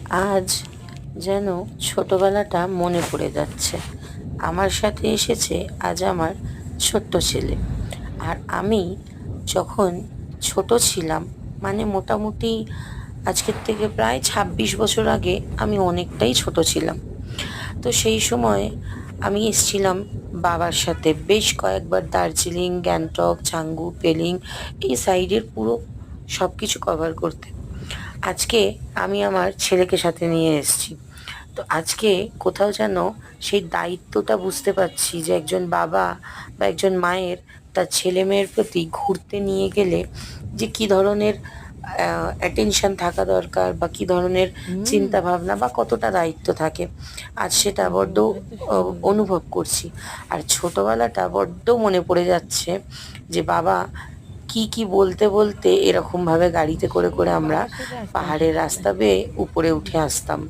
আজ যেন ছোটবেলাটা মনে পড়ে যাচ্ছে। আমার সাথে এসেছে আজ আমার ছোট্ট ছেলে। আর আমি যখন ছোট ছিলাম, মানে মোটামুটি আজকের থেকে প্রায় ২৬ বছর আগে আমি অনেকটাই ছোট ছিলাম। তো সেই সময় আমি এসছিলাম বাবার সাথে বেশ কয়েকবার দার্জিলিং, গ্যাংটক, ছাঙ্গু, পেলিং এই সাইডের পুরো সব কিছু কভার করতে। আজকে আমি আমার ছেলেকে সাথে নিয়ে এসেছি। তো আজকে কোথাও যেন সেই দায়িত্বটা বুঝতে পারছি যে একজন বাবা বা একজন মায়ের তার ছেলেমেয়ের প্রতি ঘুরতে নিয়ে গেলে যে কী ধরনের অ্যাটেনশন থাকা দরকার বা কী ধরনের চিন্তা ভাবনা বা কতটা দায়িত্ব থাকে। আজ সেটা বড্ড অনুভব করছি। আর ছোটবেলাটা বড্ড মনে পড়ে যাচ্ছে যে বাবা কি কি বলতে বলতে এরকমভাবে গাড়িতে করে করে আমরা পাহাড়ের রাস্তা বেয়ে উপরে উঠে আসতাম।